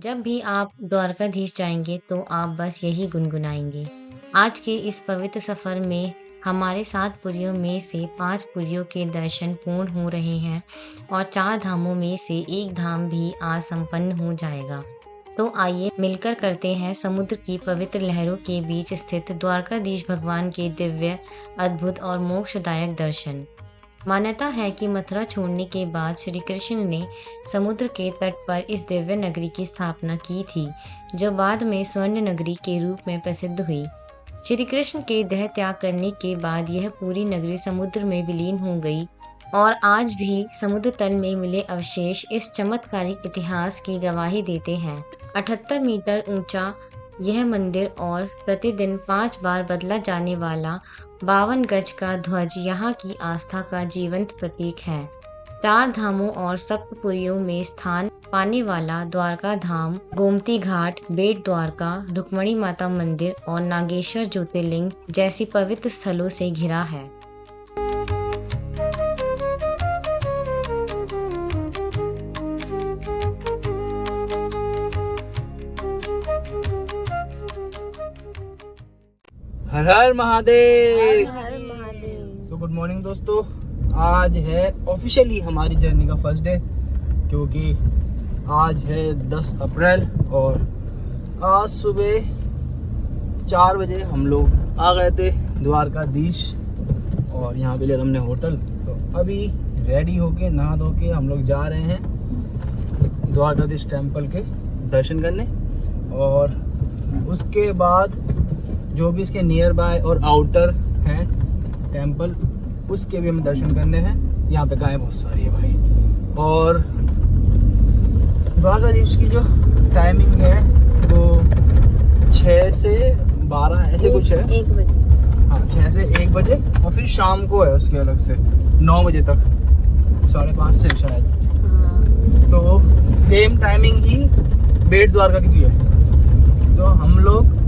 जब भी आप द्वारकाधीश जाएंगे तो आप बस यही गुनगुनाएंगे। आज के इस पवित्र सफर में हमारे 7 पुरियों में से 5 पुरियों के दर्शन पूर्ण हो रहे हैं और 4 धामों में से एक धाम भी आज संपन्न हो जाएगा। तो आइए मिलकर करते हैं समुद्र की पवित्र लहरों के बीच स्थित द्वारकाधीश भगवान के दिव्य, अद्भुत और मोक्षदायक दर्शन। मान्यता है कि मथुरा छोड़ने के बाद श्री कृष्ण ने समुद्र के तट पर इस दिव्य नगरी की स्थापना की थी, जो बाद में स्वर्ण नगरी के रूप में प्रसिद्ध हुई। श्री कृष्ण के देह त्याग करने के बाद यह पूरी नगरी समुद्र में विलीन हो गई और आज भी समुद्र तल में मिले अवशेष इस चमत्कारिक इतिहास की गवाही देते हैं। 78 मीटर ऊंचा यह मंदिर और प्रतिदिन 5 बार बदला जाने वाला 52 गज का ध्वज यहाँ की आस्था का जीवंत प्रतीक है। 4 धामों और सप्तपुरियों में स्थान पाने वाला द्वारका धाम, गोमती घाट, बेट द्वारका, रुक्मणी माता मंदिर और नागेश्वर ज्योतिर्लिंग जैसी पवित्र स्थलों से घिरा है। हर हर महादेव। सो गुड मॉर्निंग दोस्तों, आज है ऑफिशियली हमारी जर्नी का फर्स्ट डे, क्योंकि आज है 10 अप्रैल और आज सुबह 4 बजे हम लोग आ गए थे द्वारकाधीश और यहाँ पे लिया हमने होटल। तो अभी रेडी होके नहा धो के हम लोग जा रहे हैं द्वारकाधीश टेम्पल के दर्शन करने और उसके बाद जो भी इसके नियर बाय और आउटर हैं टेम्पल उसके भी हमें दर्शन करने हैं। यहाँ पे गायें बहुत सारी है भाई। और द्वारकाधीश की जो टाइमिंग है वो 6 से 12 ऐसे कुछ है। 1 बजे। हाँ, 6 से 1 बजे और फिर शाम को है उसके अलग से 9 बजे तक, 5:30 से शायद। तो सेम टाइमिंग ही बेट द्वारका की है। तो हम लोग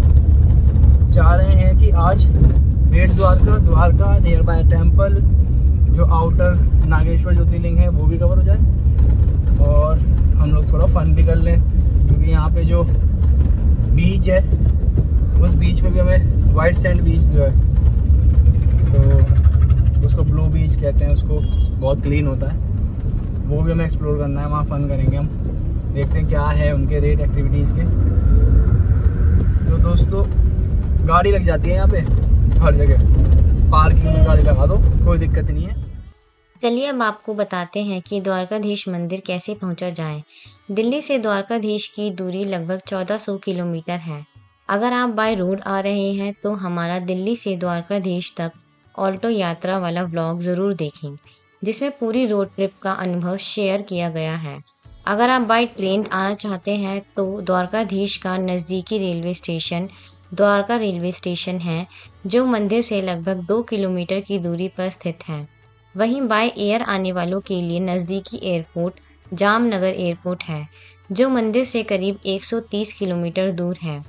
चाह रहे हैं कि आज बेट द्वारका नियर बाय टेम्पल, जो आउटर नागेश्वर ज्योतिर्लिंग है वो भी कवर हो जाए और हम लोग थोड़ा फन भी कर लें, क्योंकि यहाँ पे जो बीच है उस बीच में भी हमें वाइट सैंड बीच जो है तो उसको ब्लू बीच कहते हैं, उसको बहुत क्लीन होता है, वो भी हमें एक्सप्लोर करना है। वहाँ फन करेंगे हम, देखते हैं क्या है उनके रेट एक्टिविटीज़ के। तो दोस्तों गाड़ी लग जाती है यहाँ पे हर जगह, पार्किंग में गाड़ी लगा दो, कोई दिक्कत नहीं है। चलिए अब आपको बताते हैं कि द्वारकाधीश मंदिर कैसे पहुंचा जाए। दिल्ली से द्वारकाधीश की दूरी लगभग 1400 किलोमीटर है। अगर आप बाय रोड आ रहे हैं तो हमारा दिल्ली से द्वारकाधीश तक ऑल्टो यात्रा वाला व्लॉग ज़रूर देखें, जिसमें पूरी रोड ट्रिप का अनुभव शेयर किया गया है। अगर आप बाय ट्रेन आना चाहते हैं तो द्वारकाधीश का नज़दीकी railway station Dwarka railway station है, जो मंदिर से लगभग 2 किलोमीटर की दूरी पर स्थित है। वहीं बाय एयर आने वालों के लिए नज़दीकी एयरपोर्ट जामनगर एयरपोर्ट है, जो मंदिर से करीब 130 किलोमीटर दूर है।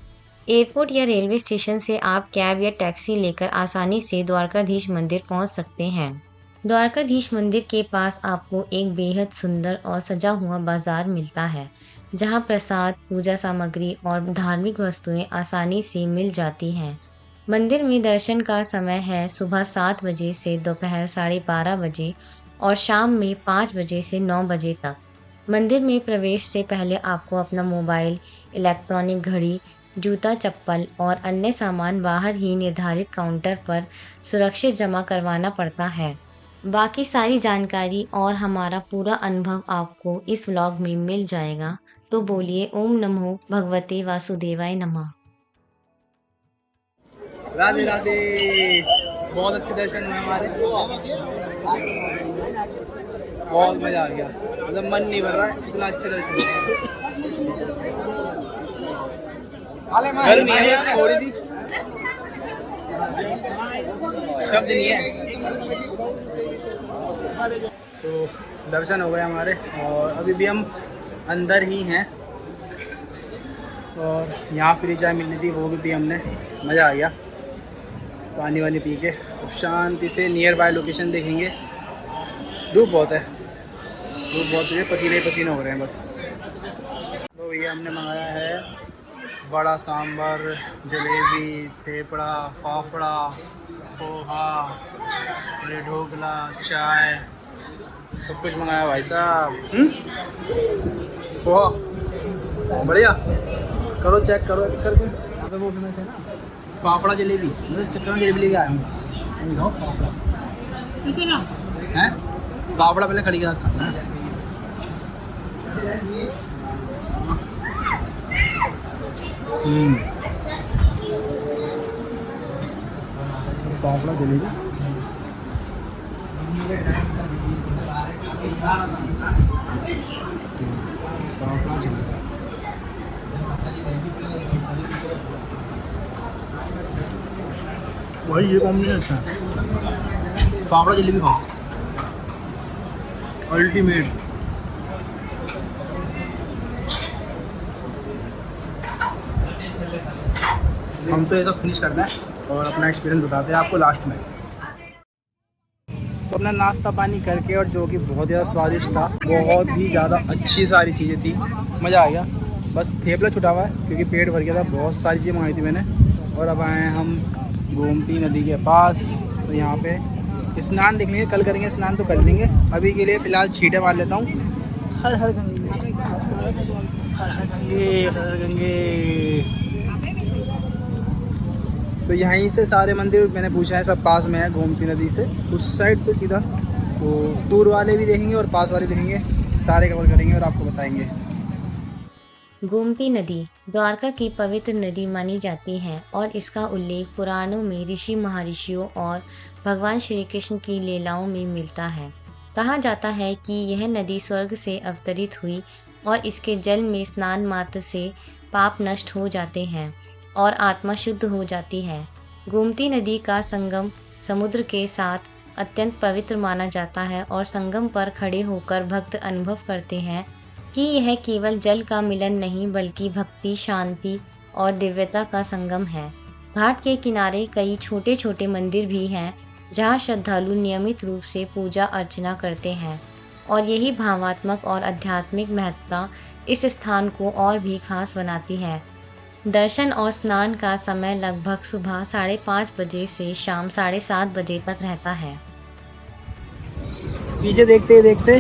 एयरपोर्ट या रेलवे स्टेशन से आप कैब या टैक्सी लेकर आसानी से द्वारकाधीश मंदिर पहुंच सकते हैं। द्वारकाधीश मंदिर के पास आपको एक बेहद सुंदर और सजा हुआ बाजार मिलता है, जहां प्रसाद, पूजा सामग्री और धार्मिक वस्तुएं आसानी से मिल जाती हैं। मंदिर में दर्शन का समय है सुबह 7 बजे से दोपहर 12:30 बजे और शाम में 5 बजे से 9 बजे तक। मंदिर में प्रवेश से पहले आपको अपना मोबाइल, इलेक्ट्रॉनिक घड़ी, जूता, चप्पल और अन्य सामान बाहर ही निर्धारित काउंटर पर सुरक्षित जमा करवाना पड़ता है। बाकी सारी जानकारी और हमारा पूरा अनुभव आपको इस व्लॉग में मिल जाएगा। तो बोलिए ओम नमो भगवते वासुदेवाय नमः। राधे राधे। बहुत अच्छे दर्शन हुए हमारे, बहुत मजा आ गया, मतलब मन नहीं भर रहा है, इतना अच्छे दर्शन हुए। गर्मी है बस थोड़ी सी, शब्द नहीं है। तो दर्शन हो गए हमारे और अभी भी हम अंदर ही हैं और यहाँ फ्री चाय मिलनी थी, वो भी पी हमने, मज़ा आ गया। पानी वानी पी के अब शांति से नियर बाय लोकेशन देखेंगे। धूप बहुत है, धूप बहुत है, पसीने ही पसीने हो रहे हैं बस। तो तो ये हमने मंगाया है बड़ा सांभर, जलेबी, थेपड़ा, फाफड़ा, पोहा, ढोकला, चाय, सब कुछ मंगाया भाई साहब। पोहा बढ़िया, करो चेक करो करके। यहाँ पे वो फेमस है ना फाफड़ा जलेबी, मैं इस चक्कर में जलेबी लेके आया हूँ। फाफड़ा है, फाफड़ा पहले कड़ी के साथ खाना है। फाफड़ा जलेबी फाफड़ा जलेबी भाई, ये कॉम्बिनेशन अच्छा है। फाफड़ा जलेबी खाओ, अल्टीमेट। हम तो ऐसा फिनिश करना है और अपना एक्सपीरियंस बताते हैं आपको लास्ट में। तो अपना नाश्ता पानी करके, और जो कि बहुत ज़्यादा स्वादिष्ट था, बहुत ही ज़्यादा अच्छी सारी चीज़ें थी, मज़ा आ गया। बस थेपला छुटा हुआ है क्योंकि पेट भर गया था, बहुत सारी चीज़ें मंगाई थी मैंने। और अब आए हैं हम गोमती नदी के पास, तो यहाँ पे स्नान देख लेंगे, कल करेंगे स्नान तो कर लेंगे। अभी के लिए फ़िलहाल छींटे मार लेता हूँ। हर हर गंगे, हर हर गंगे, हर हर गंगे। तो यहीं से सारे मंदिर मैंने पूछा है, सब पास में है गोमती नदी से, उस साइड पे सीधा। तो दूर वाले भी देखेंगे और पास वाले देखेंगे, सारे कवर करेंगे और आपको बताएंगे। गोमती नदी द्वारका की पवित्र नदी मानी जाती है और इसका उल्लेख पुराणों में ऋषि महर्षियों और भगवान श्री कृष्ण की लीलाओं में मिलता है। कहा जाता है कि यह नदी स्वर्ग से अवतरित हुई और इसके जल में स्नान मात्र से पाप नष्ट हो जाते हैं और आत्मा शुद्ध हो जाती है। गोमती नदी का संगम समुद्र के साथ अत्यंत पवित्र माना जाता है और संगम पर खड़े होकर भक्त अनुभव करते हैं कि यह केवल जल का मिलन नहीं बल्कि भक्ति, शांति और दिव्यता का संगम है। घाट के किनारे कई छोटे छोटे मंदिर भी हैं जहां श्रद्धालु नियमित रूप से पूजा अर्चना करते हैं और यही भावात्मक और आध्यात्मिक महत्ता इस स्थान को और भी खास बनाती है। दर्शन और स्नान का समय लगभग सुबह 5:30 बजे से शाम 7:30 बजे तक रहता है। पीछे देखते देखते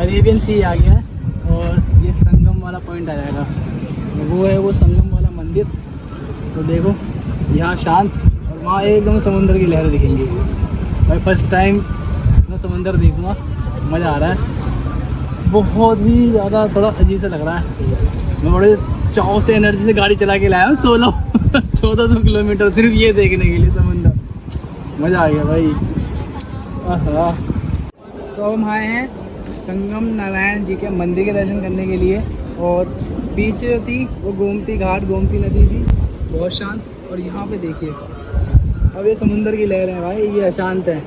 अरेबियन सी आ गया है और ये संगम वाला पॉइंट आ जाएगा। वो है वो संगम वाला मंदिर। तो देखो यहाँ शांत और वहाँ एकदम समुंदर की लहरें दिखेंगी। भाई फर्स्ट टाइम मैं समुंदर देखूँगा, मज़ा आ रहा है। बहुत ही ज़्यादा थोड़ा अजीब सा लग रहा है। मैं बड़े चाव से एनर्जी से गाड़ी चला के लाया हूँ 1400 किलोमीटर सिर्फ ये देखने के लिए समुंदर। मज़ा आ गया भाई। तो हम आए हैं संगम नारायण जी के मंदिर के दर्शन करने के लिए, और पीछे जो थी वो गोमती घाट, गोमती नदी थी, बहुत शांत। और यहाँ पे देखिए अब ये समुंदर की लहर है भाई, ये अशांत है,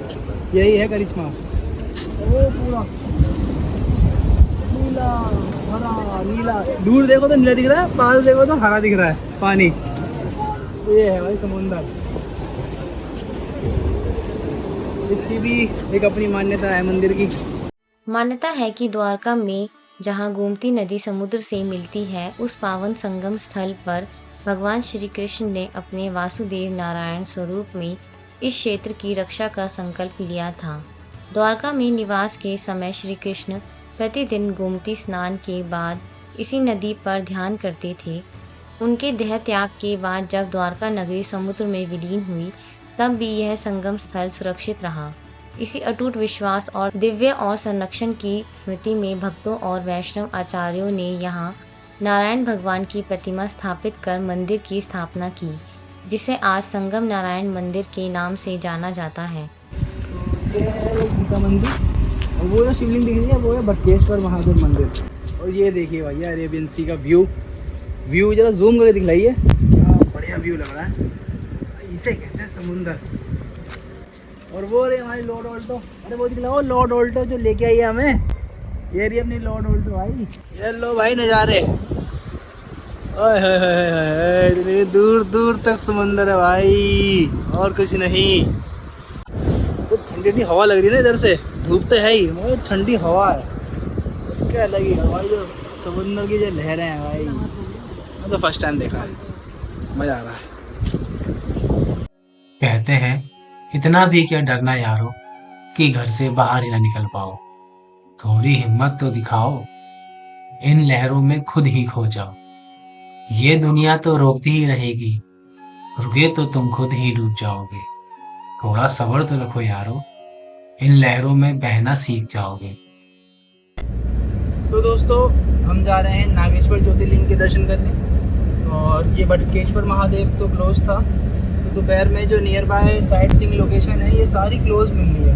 यही है करिश्मा। वो पूरा नीला हरा, नीला, दूर देखो तो नीला दिख रहा है, पास देखो तो हरा दिख रहा है पानी। ये है भाई समुंदर। इसकी भी एक अपनी मान्यता है मंदिर की। मान्यता है कि द्वारका में जहां गोमती नदी समुद्र से मिलती है, उस पावन संगम स्थल पर भगवान श्री कृष्ण ने अपने वासुदेव नारायण स्वरूप में इस क्षेत्र की रक्षा का संकल्प लिया था। द्वारका में निवास के समय श्री कृष्ण प्रतिदिन गोमती स्नान के बाद इसी नदी पर ध्यान करते थे। उनके देह त्याग के बाद जब द्वारका नगरी समुद्र में विलीन हुई, तब भी यह संगम स्थल सुरक्षित रहा। इसी अटूट विश्वास और दिव्य और संरक्षण की स्मृति में भक्तों और वैष्णव आचार्यों ने यहाँ नारायण भगवान की प्रतिमा स्थापित कर मंदिर की स्थापना की, जिसे आज संगम नारायण मंदिर के नाम से जाना जाता है। गीता मंदिर, और वो जो शिवलिंग दिख रही है वो है बटकेश्वर महादेव मंदिर। और ये देखिए भैया अरेबियन सी का व्यू जरा जूम करके दिखलाइए, क्या बढ़िया व्यू लग रहा है। इसे कहते हैं समुंदर। और वो रे हमारी लॉर्ड ऑल्टो, अरे वो दिखलाओ लॉर्ड ऑल्टो जो लेके आई है हमें, ये रही अपनी लॉर्ड ऑल्टो भाई। ये लो भाई नज़ारे, ओए दूर दूर तक समुंदर है भाई, और कुछ नहीं। तो ठंडी ठंडी हवा लग रही है ना इधर से, धूप तो है ही मगर ठंडी हवा है, उसके अलग ही हवा। जो समुद्र की जो लहरें हैं भाई, मैं तो फर्स्ट टाइम देखा है, मजा आ रहा है। कहते हैं इतना भी क्या डरना यारो कि घर से बाहर ही ना निकल पाओ। थोड़ी हिम्मत तो दिखाओ, इन लहरों में खुद ही खो जाओ। ये दुनिया तो रोकती ही रहेगी, रुके तो तुम खुद ही डूब जाओगे। थोड़ा सब्र तो रखो यारो, इन लहरों में बहना सीख जाओगे। तो दोस्तों, हम जा रहे हैं नागेश्वर ज्योतिर्लिंग के दर्शन करने, और ये बटकेश्वर महादेव तो क्लोज था, तो दोपहर में जो near by sight seeing location है ये सारी क्लोज मिल रही है।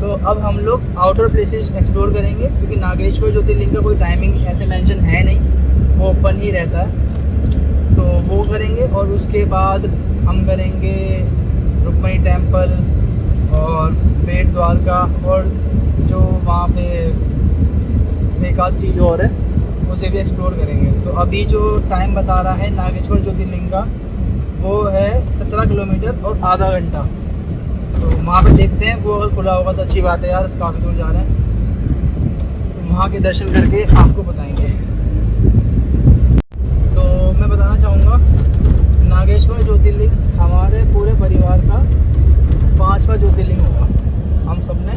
तो अब हम लोग आउटर प्लेसेस एक्सप्लोर करेंगे, क्योंकि नागेश्वर ज्योतिर्लिंग का कोई टाइमिंग ऐसे मेंशन है नहीं, वो ओपन ही रहता है। तो वो करेंगे, और उसके बाद हम करेंगे रुक्मणी टेम्पल और बेट द्वारका, और जो वहाँ पे एक आध चीज़ और है उसे भी एक्सप्लोर करेंगे। तो अभी जो टाइम बता रहा है नागेश्वर ज्योतिर्लिंग का, वो है 17 किलोमीटर और आधा घंटा। तो वहाँ पे देखते हैं, वो अगर खुला होगा तो अच्छी बात है यार, काफ़ी दूर जा रहे हैं, तो वहाँ के दर्शन करके आपको बताएंगे। तो मैं बताना चाहूँगा, नागेश्वर ज्योतिर्लिंग हमारे पूरे परिवार का 5वां ज्योतिर्लिंग होगा। हम सब ने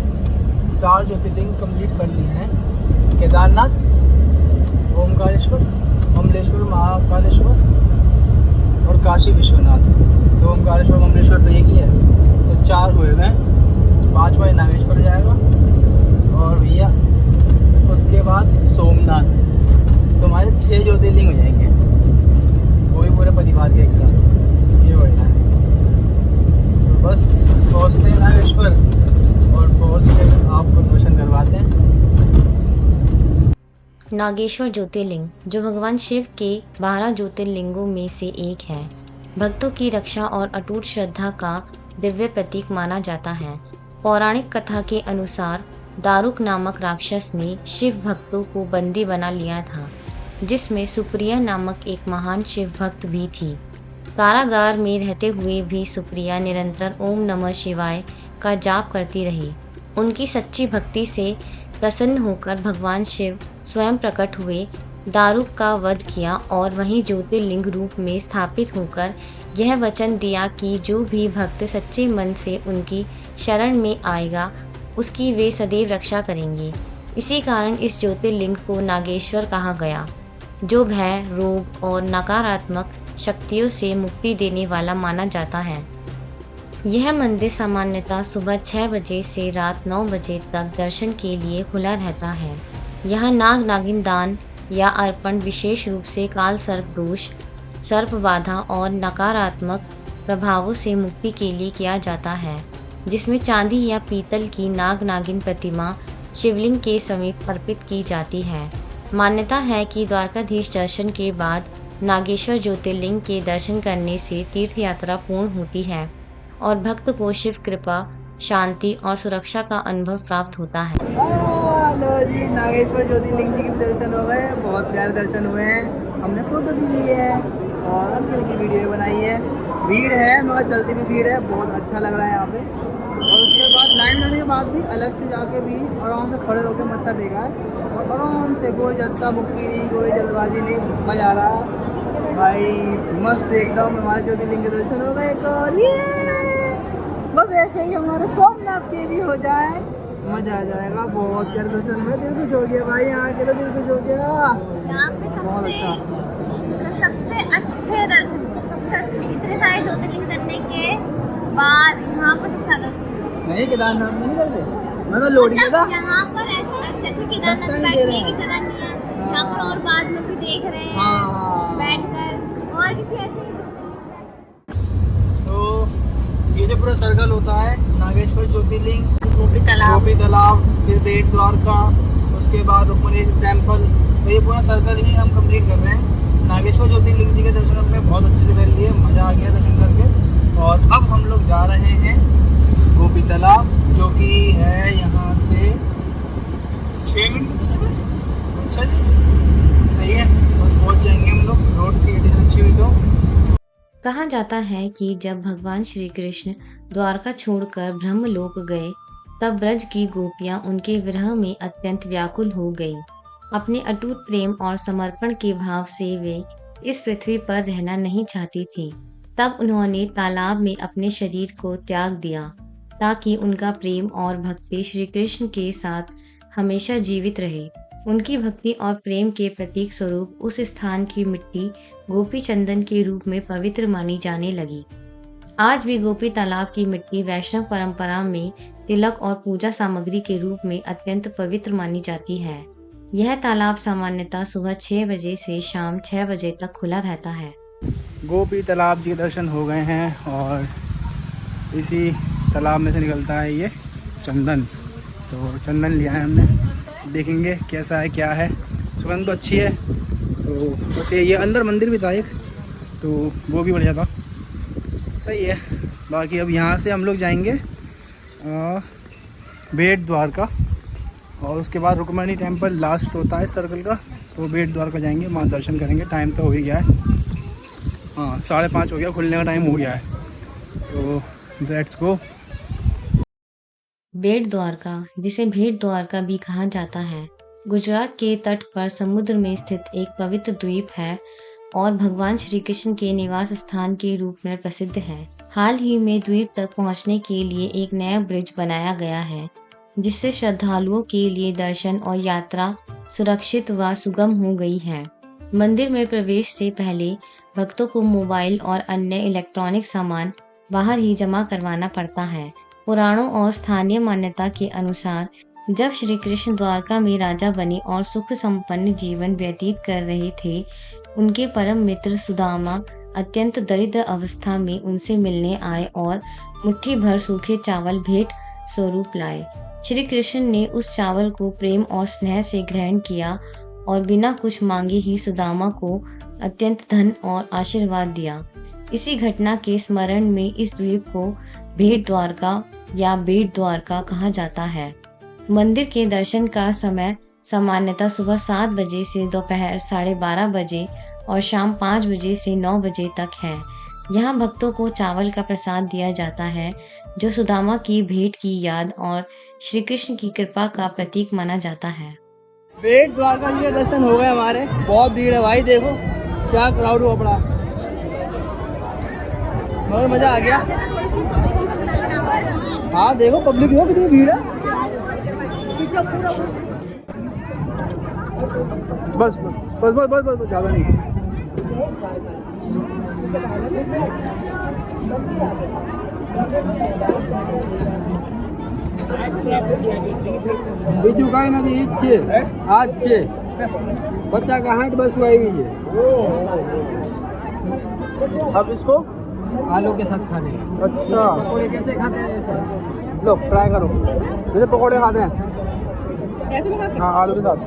4 ज्योतिर्लिंग कंप्लीट कर लिए हैं: केदारनाथ, ओमकारेश्वर, अमलेश्वर, महाकालेश्वर और काशी विश्वनाथ। तो ओमकारेश्वर अमलेश्वर तो एक ही है, तो 4 हुए गए, 5वां नागेश्वर जाएगा, और भैया उसके बाद सोमनाथ। तो हमारे 6 ज्योतिर्लिंग हो जाएंगे, वो भी पूरे परिवार के एक साथ। ये बढ़िया है। तो बस पहुँचते हैं नागेश्वर, और पहुँच के आपको दर्शन करवाते हैं। नागेश्वर ज्योतिर्लिंग, जो भगवान शिव के 12 ज्योतिर्लिंगों में से एक है, भक्तों की रक्षा और अटूट श्रद्धा का दिव्य प्रतीक माना जाता है। पौराणिक कथा के अनुसार दारुक नामक राक्षस ने शिव भक्तों को बंदी बना लिया था, जिसमें सुप्रिया नामक एक महान शिव भक्त भी थी। कारागार में रहते हुए भी सुप्रिया निरंतर ओम नमः शिवाय का जाप करती रही। उनकी सच्ची भक्ति से प्रसन्न होकर भगवान शिव स्वयं प्रकट हुए, दारुक का वध किया और वहीं ज्योतिर्लिंग रूप में स्थापित होकर यह वचन दिया कि जो भी भक्त सच्चे मन से उनकी शरण में आएगा, उसकी वे सदैव रक्षा करेंगे। इसी कारण इस ज्योतिर्लिंग को नागेश्वर कहा गया, जो भय, रोग और नकारात्मक शक्तियों से मुक्ति देने वाला माना जाता है। यह मंदिर सामान्यतः सुबह 6 बजे से रात 9 बजे तक दर्शन के लिए खुला रहता है। यहाँ नाग नागिन दान या अर्पण विशेष रूप से काल सर्प दोष, सर्प बाधा और नकारात्मक प्रभावों से मुक्ति के लिए किया जाता है, जिसमें चांदी या पीतल की नाग नागिन प्रतिमा शिवलिंग के समीप अर्पित की जाती है। मान्यता है कि द्वारकाधीश दर्शन के बाद नागेश्वर ज्योतिर्लिंग के दर्शन करने से तीर्थ यात्रा पूर्ण होती है और भक्त को शिव कृपा, शांति और सुरक्षा का अनुभव प्राप्त होता है। हेलो जी, नागेश्वर ज्योतिर्लिंग जी के दर्शन हो गए, बहुत प्यारे दर्शन हुए हैं। हमने फोटो भी ली है और हल्की की वीडियो बनाई है। भीड़ है मगर चलती भी भीड़ है, बहुत अच्छा लग रहा है यहाँ पे। और उसके बाद लाइन लगने के बाद भी अलग से जाके भी आराम से खड़े होकर मत्था देखा है, और आराम से कोई जत्था बुक्की नहीं, कोई जल्दबाजी नहीं, मजा आ रहा है भाई, मस्त एकदम। हमारे ज्योतिर्लिंग के दर्शन हो गए, बस ऐसे ही हमारे सोमनाथ के भी हो जाए, मजा आ जाएगा। बहुत प्यारे दर्शन हुए, दिल खुश हो गया भाई, यहाँ के तो दिल खुश हो गया। यहाँ पे बहुत अच्छा, सबसे अच्छे दर्शन हुए, सबसे अच्छे। इतने सारे ज्योतिर्लिंग करने के बाद यहाँ पर सबसे ज्यादा नहीं केदारनाथ में नहीं करते, मैं तो लोट गया था। यहाँ पर ऐसा जैसे केदारनाथ नहीं बैठने दे रहे की जगह नहीं है, यहाँ पर और बाद में भी देख रहे हैं हाँ। बैठकर, और किसी ऐसे तो ये जो पूरा सर्कल होता है नागेश्वर ज्योतिर्लिंग, गोपी गोपी तालाब, फिर बेट द्वारका, उसके बाद रुक्मणी टेम्पल, तो ये पूरा सर्कल ही हम कंप्लीट कर रहे हैं। नागेश्वर ज्योतिर्लिंग जी के दर्शन हमने बहुत अच्छे से कर लिए, मज़ा आ गया दर्शन करके। और अब हम लोग जा रहे हैं गोपी तालाब, जो कि है यहाँ से 6 मिनट की दूरी पे। अच्छा जी, सही है, बस पहुँच जाएंगे हम लोग, रोड की कंडीशन अच्छी हुई तो। कहा जाता है कि जब भगवान श्री कृष्ण द्वारका छोड़कर ब्रह्मलोक गए, तब ब्रज की गोपियां उनके विरह में अत्यंत व्याकुल हो गईं। अपने अटूट प्रेम और समर्पण के भाव से वे इस पृथ्वी पर रहना नहीं चाहती थी। तब उन्होंने तालाब में अपने शरीर को त्याग दिया ताकि उनका प्रेम और भक्ति श्री कृष्ण के साथ हमेशा जीवित रहे। उनकी भक्ति और प्रेम के प्रतीक स्वरूप उस स्थान की मिट्टी गोपी चंदन के रूप में पवित्र मानी जाने लगी। आज भी गोपी तालाब की मिट्टी वैष्णव परंपरा में तिलक और पूजा सामग्री के रूप में अत्यंत पवित्र मानी जाती है। यह तालाब सामान्यतः सुबह 6 बजे से शाम 6 बजे तक खुला रहता है। गोपी तालाब जी के दर्शन हो गए हैं और इसी तालाब में से निकलता है ये चंदन। तो चंदन लिया है हमने, देखेंगे कैसा है क्या है। सुगंध तो अच्छी है। तो बस ये अंदर मंदिर भी था एक, तो वो भी बढ़िया था, सही है। बाकी अब यहाँ से हम लोग जाएंगे बेट द्वारका और उसके बाद रुक्मणी टेम्पल लास्ट होता है सर्कल का, तो बेट द्वारका जाएंगे, वहाँ दर्शन करेंगे। टाइम तो हो ही गया है, हाँ 5:30 हो गया, खुलने का टाइम हो गया है। तो लेट्स गो। बेट द्वारका, जिसे भेट द्वारका भी कहा जाता है, गुजरात के तट पर समुद्र में स्थित एक पवित्र द्वीप है और भगवान श्री कृष्ण के निवास स्थान के रूप में प्रसिद्ध है। हाल ही में द्वीप तक पहुंचने के लिए एक नया ब्रिज बनाया गया है, जिससे श्रद्धालुओं के लिए दर्शन और यात्रा सुरक्षित व सुगम हो गई है। मंदिर में प्रवेश से पहले भक्तों को मोबाइल और अन्य इलेक्ट्रॉनिक सामान बाहर ही जमा करवाना पड़ता है। पुराणों और स्थानीय मान्यता के अनुसार जब श्री कृष्ण द्वारका में राजा बने और सुख संपन्न जीवन व्यतीत कर रहे थे, उनके परम मित्र सुदामा अत्यंत दरिद्र अवस्था में उनसे मिलने आए और मुट्ठी भर सूखे चावल भेंट स्वरूप लाए। श्री कृष्ण ने उस चावल को प्रेम और स्नेह से ग्रहण किया और बिना कुछ मांगे ही सुदामा को अत्यंत धन और आशीर्वाद दिया। इसी घटना के स्मरण में इस द्वीप को भेट द्वारका या बेट द्वारका कहा जाता है। मंदिर के दर्शन का समय सामान्यतः सुबह 7 बजे से दोपहर 12:30 बजे और शाम 5 बजे से 9 बजे तक है। यहाँ भक्तों को चावल का प्रसाद दिया जाता है, जो सुदामा की भेंट की याद और श्री कृष्ण की कृपा का प्रतीक माना जाता है। बेट द्वारका जी के दर्शन हो गए हमारे। बहुत भीड़ है भाई, देखो क्या क्राउड हुआ पड़ा, मगर मजा आ गया। हाँ देखो पब्लिक हो कितनी भीड़ है। बस बस बस बस बस ज़्यादा नहीं। बीजू का नदी इच्छे आज से बच्चा का हाथ बस हुआ है। अब इसको आलू के साथ खाने। अच्छा पकौड़े कैसे खाते हैं ऐसे? लो ट्राई करो, जैसे पकौड़े खाते हैं हाँ आलू के साथ।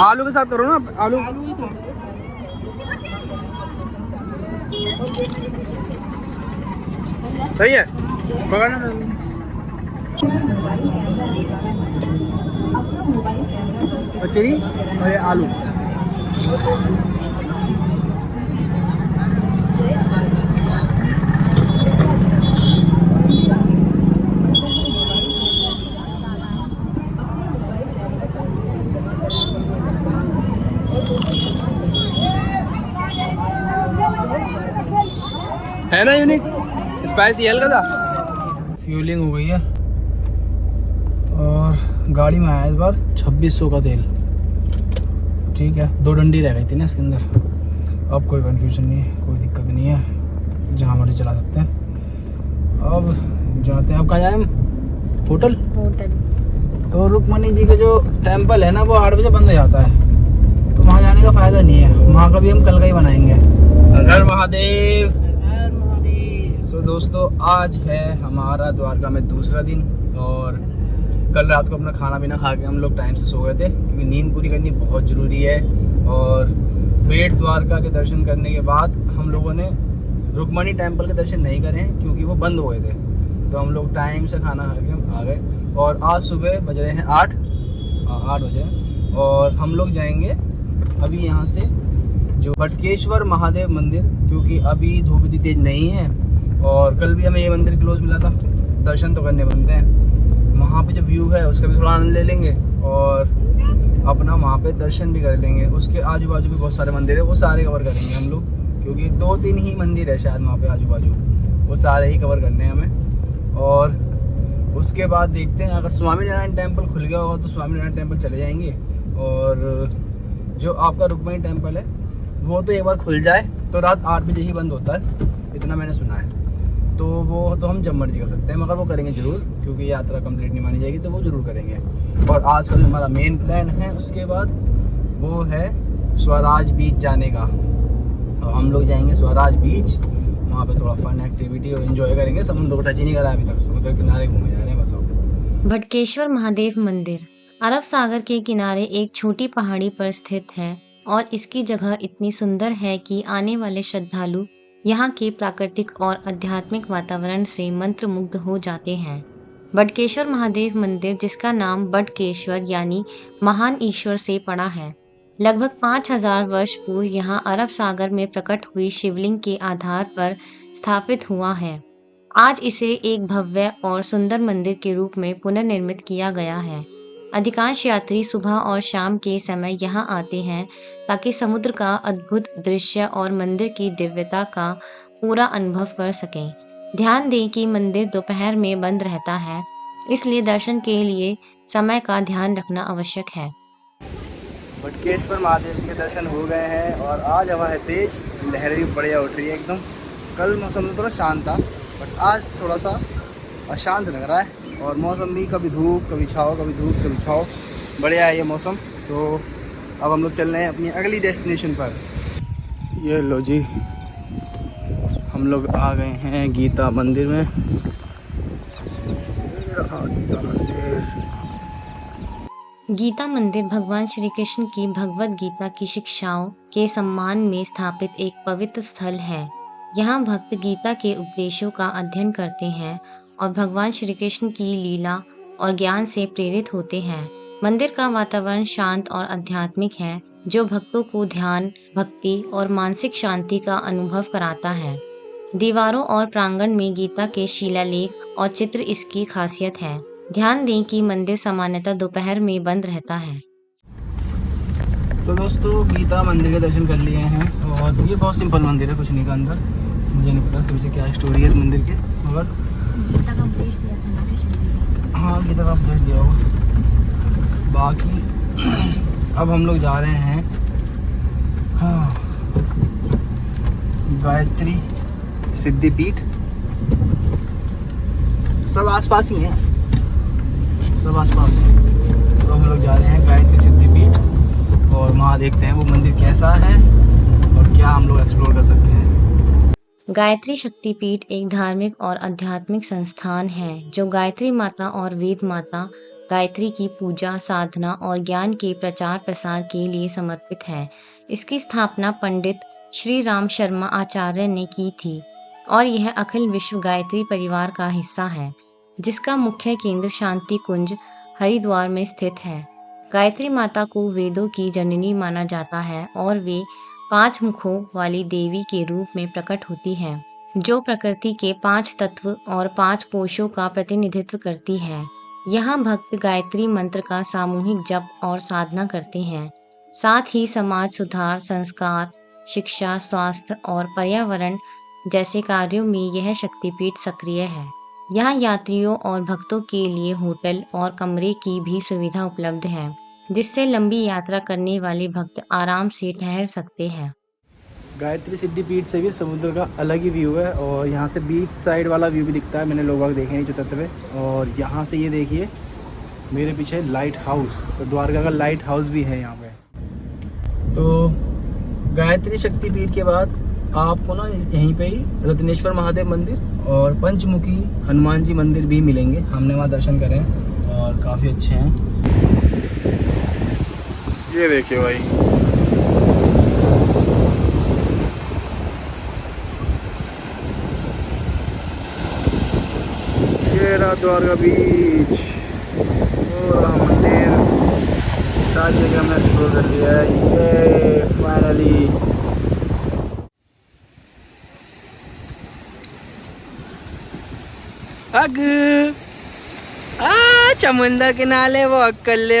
आलू के साथ करो ना, आलू सही है पकड़ना। कचरी और ये आलू। है ना यूनिक, स्पाइसी हल्का सा। फ्यूलिंग हो गई है और गाड़ी में आया इस बार 2600 का तेल। ठीक है, 2 डंडी रह गई थी ना इसके अंदर। अब कोई कंफ्यूजन नहीं है, कोई दिक्कत नहीं है, जहाँ मर्जी चला सकते हैं। अब जाते हैं, अब कहाँ जाए हम? होटल। तो रुक्मणी जी का जो टेम्पल है ना, वो 8 बजे बंद हो जाता है, तो वहाँ जाने का फ़ायदा नहीं है। वहाँ का भी हम कल का ही बनाएंगे। हर महादेव। तो दोस्तों आज है हमारा द्वारका में दूसरा दिन और कल रात को अपना खाना पीना खा के हम लोग टाइम से सो गए थे, क्योंकि नींद पूरी करनी बहुत ज़रूरी है। और बेट द्वारका के दर्शन करने के बाद हम लोगों ने रुक्मणी टेम्पल के दर्शन नहीं करे हैं, क्योंकि वो बंद हो गए थे। तो हम लोग टाइम से खाना खा के आ गए और आज सुबह बज रहे हैं 8 बजे और हम लोग जाएंगे अभी यहाँ से जो बटकेश्वर महादेव मंदिर, क्योंकि अभी धूप इतनी तेज नहीं है और कल भी हमें ये मंदिर क्लोज मिला था, दर्शन तो करने बनते हैं। वहाँ पे जो व्यू है उसका भी थोड़ा आनंद ले लेंगे और अपना वहाँ पे दर्शन भी कर लेंगे। उसके आजू बाजू भी बहुत सारे मंदिर है, वो सारे कवर करेंगे हम लोग, क्योंकि 2-3 ही मंदिर है शायद वहाँ पे आजू बाजू, वो सारे ही कवर करने हैं हमें। और उसके बाद देखते हैं, अगर स्वामीनारायण टेम्पल खुल गया होगा तो स्वामीनारायण टेम्पल चले जाएंगे। और जो आपका रुक्मणी टेम्पल है वो तो एक बार खुल जाए तो रात 8 बजे ही बंद होता है, इतना मैंने सुना है। तो वो तो हम जब मर्जी कर सकते हैं, मगर वो करेंगे ज़रूर, क्योंकि यात्रा कंप्लीट नहीं मानी जाएगी, तो वो ज़रूर करेंगे। और आज का जो हमारा मेन प्लान है उसके बाद वो है स्वराज बीच जाने का। और हम लोग जाएंगे स्वराज बीच, वहाँ पे थोड़ा फन एक्टिविटी और एंजॉय करेंगे। समुद्र को टच ही नहीं करा अभी तक, समुद्र किनारे घूमे जा रहे हैं बस। अब भटकेश्वर महादेव मंदिर अरब सागर के किनारे एक छोटी पहाड़ी पर स्थित है और इसकी जगह इतनी सुंदर है कि आने वाले श्रद्धालु यहाँ के प्राकृतिक और आध्यात्मिक वातावरण से मंत्रमुग्ध हो जाते हैं। बटकेश्वर महादेव मंदिर, जिसका नाम बटकेश्वर यानी महान ईश्वर से पड़ा है, लगभग 5000 वर्ष पूर्व यहाँ अरब सागर में प्रकट हुई शिवलिंग के आधार पर स्थापित हुआ है। आज इसे एक भव्य और सुंदर मंदिर के रूप में पुनर्निर्मित किया गया है। अधिकांश यात्री सुबह और शाम के समय यहाँ आते हैं ताकि समुद्र का अद्भुत दृश्य और मंदिर की दिव्यता का पूरा अनुभव कर सकें। ध्यान दें कि मंदिर दोपहर में बंद रहता है, इसलिए दर्शन के लिए समय का ध्यान रखना आवश्यक है। बटकेश्वर महादेव जी के दर्शन हो गए हैं और आज हवा है तेज, लहरें भी बढ़िया उठ रही है एकदम। कल मौसम तो थोड़ा शांत था, बट आज थोड़ा सा अशांत लग रहा है। और मौसम भी कभी धूप कभी छाँव, कभी धूप कभी छाँव, बढ़िया है ये मौसम। तो अब हम लोग चल रहे हैं अपनी अगली डेस्टिनेशन पर। ये लो जी, हम लोग आ गए हैं गीता मंदिर में। ये रहा गीता मंदिर। गीता मंदिर भगवान श्री कृष्ण की भगवत गीता की शिक्षाओं के सम्मान में स्थापित एक पवित्र स्थल है। यहाँ भक्त गीता के उपदेशों का अध्ययन करते हैं और भगवान श्री कृष्ण की लीला और ज्ञान से प्रेरित होते हैं। मंदिर का वातावरण शांत और आध्यात्मिक है, जो भक्तों को ध्यान, भक्ति और मानसिक शांति का अनुभव कराता है। दीवारों और प्रांगण में गीता के शिलालेख और चित्र इसकी खासियत है। ध्यान दें कि मंदिर सामान्यतः दोपहर में बंद रहता है। तो दोस्तों, गीता मंदिर के दर्शन कर लिए हैं और ये बहुत सिंपल मंदिर है, कुछ नहीं का अंदर। मुझे नहीं पता इसके पीछे क्या स्टोरी है इस मंदिर के, मगर गीता का उपदेश दिया था ना कृष्ण जी ने। हाँ, गीता का उपदेश दिया होगा। बाकी अब हम लोग जा रहे हैं गायत्री सिद्धिपीठ। सब आसपास ही हैं, सब आसपास हैं। तो हम लोग जा रहे हैं गायत्री सिद्धिपीठ और वहाँ देखते हैं वो मंदिर कैसा है और क्या हम लोग एक्सप्लोर कर सकते हैं। गायत्री शक्तिपीठ एक धार्मिक और आध्यात्मिक संस्थान है जो गायत्री माता और वेद माता गायत्री की पूजा, साधना और ज्ञान के प्रचार प्रसार के लिए समर्पित है। इसकी स्थापना पंडित श्री राम शर्मा आचार्य ने की थी और यह अखिल विश्व गायत्री परिवार का हिस्सा है, जिसका मुख्य केंद्र शांति कुंज हरिद्वार में स्थित है। गायत्री माता को वेदों की जननी माना जाता है और वे 5 मुखों वाली देवी के रूप में प्रकट होती है, जो प्रकृति के 5 तत्व और 5 कोशों का प्रतिनिधित्व करती है। यहाँ भक्त गायत्री मंत्र का सामूहिक जप और साधना करते हैं। साथ ही समाज सुधार, संस्कार, शिक्षा, स्वास्थ्य और पर्यावरण जैसे कार्यों में यह शक्तिपीठ सक्रिय है। यहाँ यात्रियों और भक्तों के लिए होटल और कमरे की भी सुविधा उपलब्ध है, जिससे लंबी यात्रा करने वाले भक्त आराम से ठहर सकते हैं। गायत्री सिद्धिपीठ से भी समुद्र का अलग ही व्यू है और यहाँ से बीच साइड वाला व्यू भी दिखता है। मैंने लोग बाग देखे नहीं जो तत्व पे। और यहाँ से ये देखिए मेरे पीछे लाइट हाउस, तो द्वारका का लाइट हाउस भी है यहाँ पे। तो गायत्री शक्तिपीठ के बाद आपको ना यहीं पे ही रत्नेश्वर महादेव मंदिर और पंचमुखी हनुमान जी मंदिर भी मिलेंगे। हमने वहाँ दर्शन करे हैं और काफ़ी अच्छे हैं। ये देखिए भाई, द्वारका बीच और मंदिर, सारी जगह हमने एक्सप्लोर कर लिया है। ये फाइनली हग समुंदर किनारे वॉक कर ले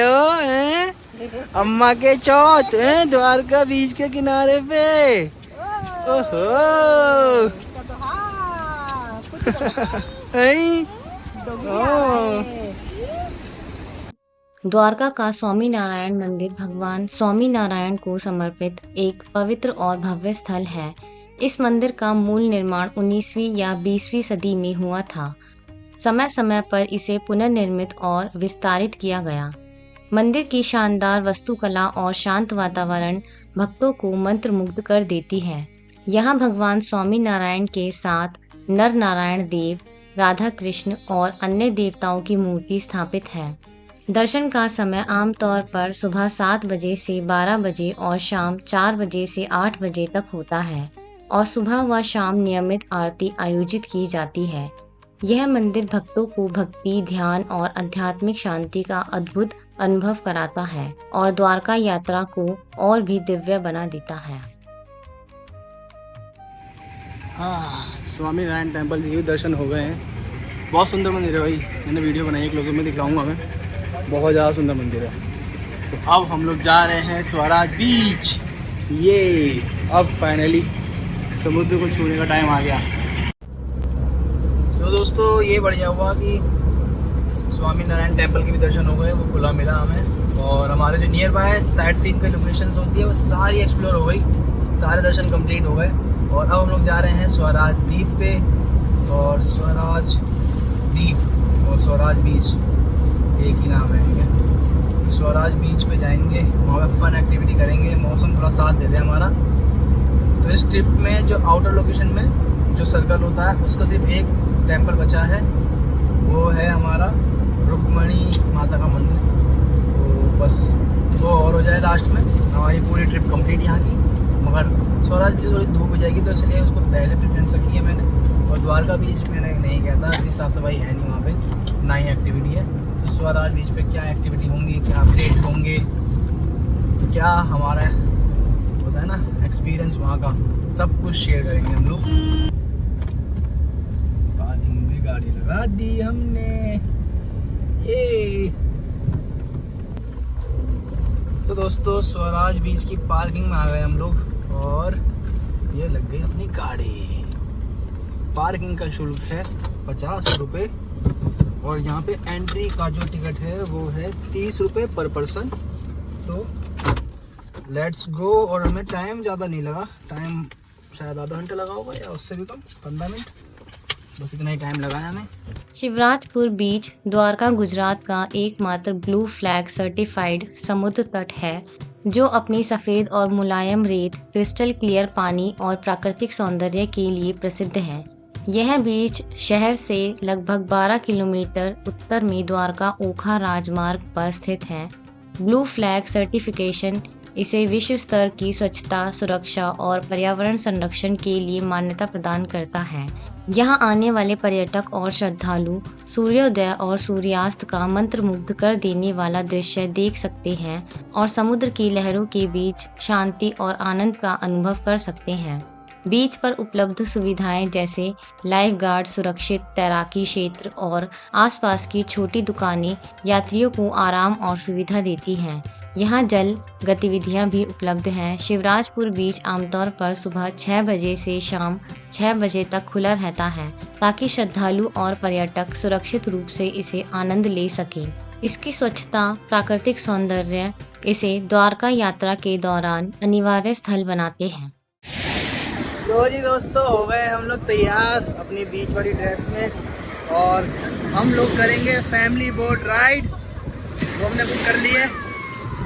अम्मा के चौथ द्वारका बीच के किनारे पे। ओहो द्वारका का स्वामी नारायण मंदिर भगवान स्वामी नारायण को समर्पित एक पवित्र और भव्य स्थल है। इस मंदिर का मूल निर्माण 19वीं या 20वीं सदी में हुआ था। समय समय पर इसे पुनर्निर्मित और विस्तारित किया गया। मंदिर की शानदार वास्तुकला और शांत वातावरण भक्तों को मंत्रमुग्ध कर देती है। यहाँ भगवान स्वामी नारायण के साथ नर नारायण देव, राधा कृष्ण और अन्य देवताओं की मूर्ति स्थापित है। दर्शन का समय आमतौर पर सुबह 7 बजे से 12 बजे और शाम 4 बजे से 8 बजे तक होता है और सुबह व शाम नियमित आरती आयोजित की जाती है। यह मंदिर भक्तों को भक्ति, ध्यान और आध्यात्मिक शांति का अद्भुत अनुभव कराता है और द्वारका यात्रा को और भी दिव्य बना देता है। हाँ, स्वामी नारायण टेम्पल के दर्शन हो गए हैं। बहुत सुंदर मंदिर है भाई, मैंने वीडियो बनाई है, क्लोजअप में दिखाऊंगा मैं। बहुत ज़्यादा सुंदर मंदिर है। तो अब हम लोग जा रहे हैं स्वराज बीच। ये अब फाइनली समुद्र को छूने का टाइम आ गया। तो दोस्तों ये बढ़िया हुआ कि स्वामी नारायण टेम्पल के भी दर्शन हो गए, वो खुला मिला हमें। और हमारे जो नियर बाय साइट सीन पे लोकेशंस होती है वो सारी एक्सप्लोर हो गई, सारे दर्शन कंप्लीट हो गए। और अब हम लोग जा रहे हैं स्वराज द्वीप पे, और स्वराज द्वीप और स्वराज बीच एक ही नाम है, ठीक है। स्वराज बीच पे जाएंगे, वहाँ पे फन एक्टिविटी करेंगे, मौसम थोड़ा साथ दे दे हमारा। तो इस ट्रिप में जो आउटर लोकेशन में जो सर्कल होता है उसका सिर्फ एक टेम्पल बचा है, वो है हमारा रुक्मणी माता का मंदिर। तो बस वो और हो जाए लास्ट में, हमारी पूरी ट्रिप कंप्लीट यहाँ की। मगर स्वराज भी थोड़ी धूप हो जाएगी तो इसलिए उसको पहले प्रेफरेंस रखी है मैंने। और द्वारका बीच मैंने नहीं कहता, इतनी साफ़ सफाई है नहीं वहाँ पे, ना ही एक्टिविटी है। तो स्वराज बीच पे क्या एक्टिविटी होंगी, क्या अपडेट होंगे, क्या हमारा होता है ना एक्सपीरियंस वहाँ का, सब कुछ शेयर करेंगे हम लोग। पार्किंग में गाड़ी लगा दी हमने, ये। तो दोस्तों स्वराज बीच की पार्किंग में आ गए हम लोग और ये लग गई अपनी गाड़ी। पार्किंग का शुल्क है 50 रुपये और यहाँ पे एंट्री का जो टिकट है वो है 30 रुपये पर पर्सन। तो लेट्स गो। और हमें टाइम ज़्यादा नहीं लगा, टाइम शायद आधा घंटा लगा होगा या उससे भी कम, 15 मिनट, बस इतना ही टाइम लगा है हमें। शिवराजपुर बीच द्वारका गुजरात का एकमात्र ब्लू फ्लैग सर्टिफाइड समुद्र तट है जो अपनी सफ़ेद और मुलायम रेत, क्रिस्टल क्लियर पानी और प्राकृतिक सौंदर्य के लिए प्रसिद्ध है। यह बीच शहर से लगभग 12 किलोमीटर उत्तर में द्वारका ओखा राजमार्ग पर स्थित है। ब्लू फ्लैग सर्टिफिकेशन इसे विश्व स्तर की स्वच्छता, सुरक्षा और पर्यावरण संरक्षण के लिए मान्यता प्रदान करता है। यहाँ आने वाले पर्यटक और श्रद्धालु सूर्योदय और सूर्यास्त का मंत्रमुग्ध कर देने वाला दृश्य देख सकते हैं और समुद्र की लहरों के बीच शांति और आनंद का अनुभव कर सकते हैं। बीच पर उपलब्ध सुविधाएं जैसे लाइफ गार्ड, सुरक्षित तैराकी क्षेत्र और आसपास की छोटी दुकानें यात्रियों को आराम और सुविधा देती हैं। यहाँ जल गतिविधियाँ भी उपलब्ध हैं। शिवराजपुर बीच आमतौर पर सुबह 6 बजे से शाम 6 बजे तक खुला रहता है ताकि श्रद्धालु और पर्यटक सुरक्षित रूप से इसे आनंद ले सकें। इसकी स्वच्छता, प्राकृतिक सौंदर्य इसे द्वारका यात्रा के दौरान अनिवार्य स्थल बनाते हैं। तो जी दोस्तों हो गए हम लोग तैयार अपनी बीच वाली ड्रेस में और हम लोग करेंगे फैमिली बोट राइड, वो हमने बुक कर ली है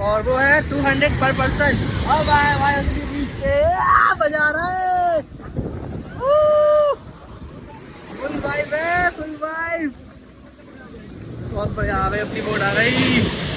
और वो है 200 पर पर्सन। अब आए भाई अपनी बीच पे बजा रहे, फुल वाइब है, फुल वाइब, बहुत बढ़िया। आ गई अपनी बोट, आ गई।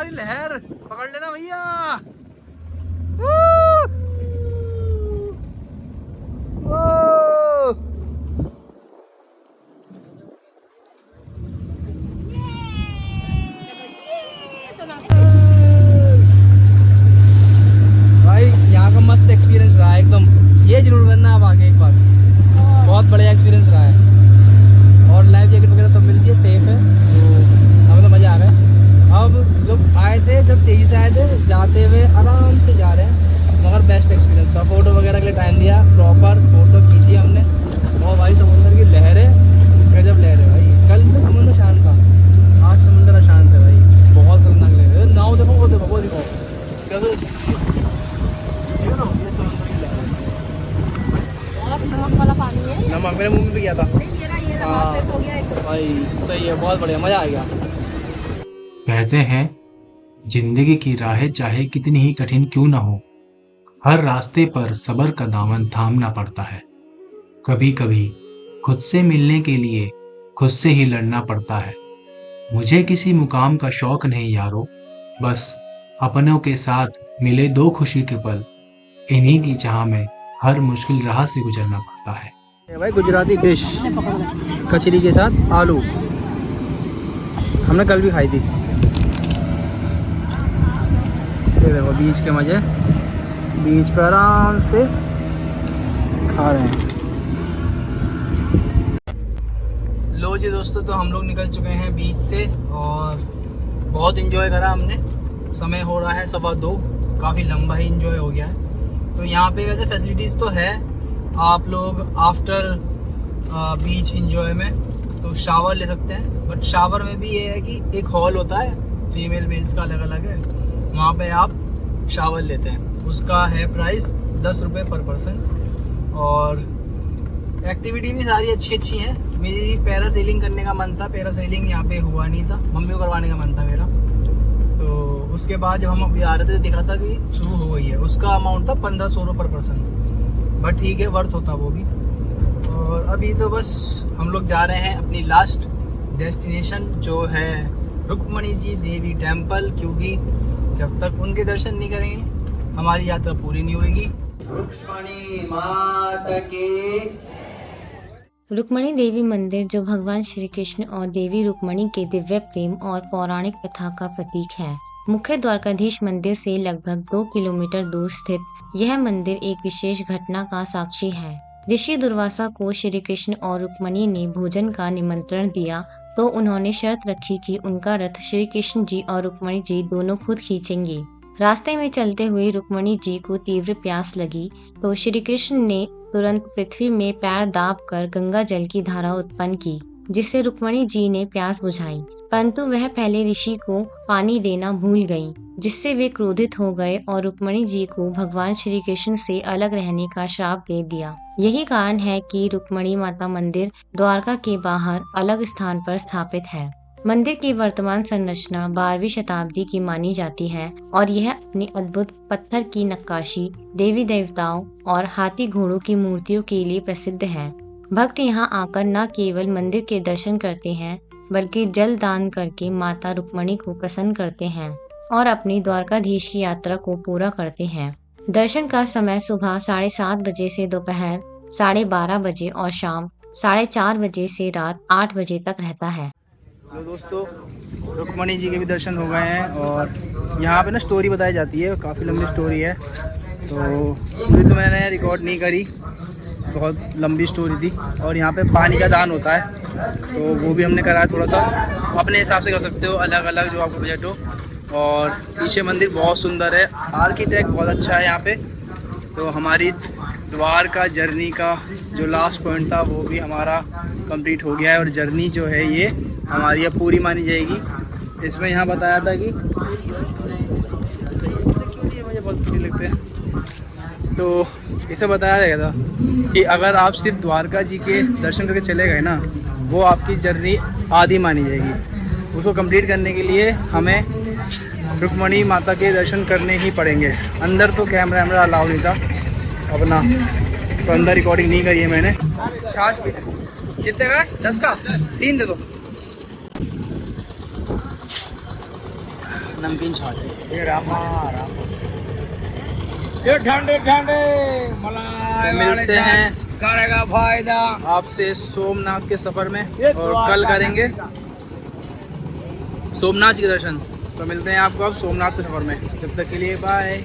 आ रही लहर, पकड़ लेना भैया। भाई यहाँ का मस्त एक्सपीरियंस रहा है एकदम, ये जरूर करना आप आगे एक बार, बहुत बढ़िया एक्सपीरियंस रहा है। और लाइफ जैकेट वगैरह सब मिलती है, सेफ है, तो हमें तो मज़ा आ गया। अब जब आए थे, जब तेज़ी से आए थे, जाते हुए आराम से जा रहे हैं, मगर बेस्ट एक्सपीरियंस था। फ़ोटो वगैरह के लिए टाइम दिया, प्रॉपर फ़ोटो खींची हमने। और भाई समुंदर की लहरें, गजब लहरें भाई। कल तो समुंदर शांत था, आज समुंदर अशांत है भाई, बहुत खतरनाक लहरें। नाव देखो, वो देखो, वो देखो कैसे, ये समुंदर की लहरें। नमक वाला पानी है, नमक मेरे मुँह में भी गया था। ये हाँ हो गया एकदम। भाई सही है, बहुत बढ़िया, मज़ा आ गया। कहते हैं जिंदगी की राहें चाहे कितनी ही कठिन क्यों ना हो, हर रास्ते पर सब्र का दामन थामना पड़ता है। कभी कभी खुद से मिलने के लिए खुद से ही लड़ना पड़ता है। मुझे किसी मुकाम का शौक नहीं यारो, बस अपनों के साथ मिले दो खुशी के पल, इन्हीं की चाह में हर मुश्किल राह से गुजरना पड़ता है। ये भाई गुजराती डिश कचरी के साथ आलू, हमने कल भी खाई थी। ये देखो बीच के मजे, बीच पर आराम से खा रहे हैं। लो जी दोस्तों, तो हम लोग निकल चुके हैं बीच से और बहुत इन्जॉय करा हमने। समय हो रहा है 2:15, काफ़ी लंबा ही इन्जॉय हो गया है। तो यहाँ पे वैसे फैसिलिटीज़ तो है, आप लोग आफ्टर बीच इन्जॉय में तो शावर ले सकते हैं, बट शावर में भी ये है कि एक हॉल होता है, फीमेल मेल्स का अलग अलग है, वहाँ पे आप शावर लेते हैं। उसका है प्राइस 10 रुपये पर पर्सन। और एक्टिविटी भी सारी अच्छी अच्छी हैं। मेरी पैरासेलिंग करने का मन था, पैरासेलिंग यहाँ पे हुआ नहीं था, मम्मी को करवाने का मन था मेरा। तो उसके बाद जब हम अभी आ रहे थे दिखा था कि शुरू हो गई है। उसका अमाउंट था 1500 रुपये पर पर्सन, बट ठीक है, वर्थ होता वो भी। और अभी तो बस हम लोग जा रहे हैं अपनी लास्ट डेस्टिनेशन, जो है रुक्मणी जी देवी टेम्पल, क्योंकि जब तक उनके दर्शन नहीं करेंगे हमारी यात्रा पूरी नहीं होगी। रुक्मणी माता की। रुक्मणी देवी मंदिर, जो भगवान श्री कृष्ण और देवी रुक्मणी के दिव्य प्रेम और पौराणिक कथा का प्रतीक है। मुख्य द्वारकाधीश मंदिर से लगभग 2 किलोमीटर दूर स्थित यह मंदिर एक विशेष घटना का साक्षी है। ऋषि दुर्वासा को श्री कृष्ण और रुक्मणी ने भोजन का निमंत्रण दिया, तो उन्होंने शर्त रखी कि उनका रथ श्री कृष्ण जी और रुक्मणी जी दोनों खुद खींचेंगे। रास्ते में चलते हुए रुक्मणी जी को तीव्र प्यास लगी, तो श्री कृष्ण ने तुरंत पृथ्वी में पैर दाबकर गंगा जल की धारा उत्पन्न की, जिससे रुक्मणी जी ने प्यास बुझाई। परंतु वह पहले ऋषि को पानी देना भूल गईं, जिससे वे क्रोधित हो गए और रुक्मणी जी को भगवान श्री कृष्ण से अलग रहने का श्राप दे दिया। यही कारण है कि रुक्मणी माता मंदिर द्वारका के बाहर अलग स्थान पर स्थापित है। मंदिर की वर्तमान संरचना 12वीं शताब्दी की मानी जाती है और यह अपनी अद्भुत पत्थर की नक्काशी, देवी देवताओं और हाथी घोड़ों की मूर्तियों के लिए प्रसिद्ध है। भक्त यहाँ आकर न केवल मंदिर के दर्शन करते हैं, बल्कि जल दान करके माता रुक्मणी को प्रसन्न करते हैं और अपनी द्वारकाधीश की यात्रा को पूरा करते हैं। दर्शन का समय सुबह 7:30 बजे से दोपहर 12:30 बजे और शाम 4:30 बजे से रात 8 बजे तक रहता है। तो दोस्तों, रुक्मणी जी के भी दर्शन हो गए हैं और यहाँ पे ना स्टोरी बताई जाती है, काफ़ी लंबी स्टोरी है, तो पूरी तो मैंने रिकॉर्ड नहीं करी, बहुत लंबी स्टोरी थी। और यहाँ पे पानी का दान होता है, तो वो भी हमने कराया। थोड़ा सा अपने हिसाब से कर सकते हो, अलग अलग जो आपको बजट हो। और पीछे मंदिर बहुत सुंदर है, आर्किटेक्ट बहुत अच्छा है यहाँ पे। तो हमारी द्वारका जर्नी का जो लास्ट पॉइंट था वो भी हमारा कंप्लीट हो गया है, और जर्नी जो है ये हमारी अब पूरी मानी जाएगी। इसमें यहाँ बताया था कि मुझे बहुत बुरी लगते हैं, तो इसे बताया गया था कि अगर आप सिर्फ द्वारका जी के दर्शन करके चले गए ना, वो आपकी जर्नी आधी मानी जाएगी। उसको कंप्लीट करने के लिए हमें रुक्मणी माता के दर्शन करने ही पड़ेंगे। अंदर तो कैमरा अलाउ नहीं था अपना, तो अंदर रिकॉर्डिंग नहीं करी है मैंने। छाछ पीते कितने का? 10 का 3 दे दो। नमकीन छाछ। ये रामा रामा ये ठंडे ठंडे मलाई मिलते हैं करेगा फायदा आपसे सोमनाथ के सफर में, और कल करेंगे सोमनाथ के दर्शन। तो मिलते हैं आपको अब सोमनाथ के सफर में, जब तक के लिए बाय।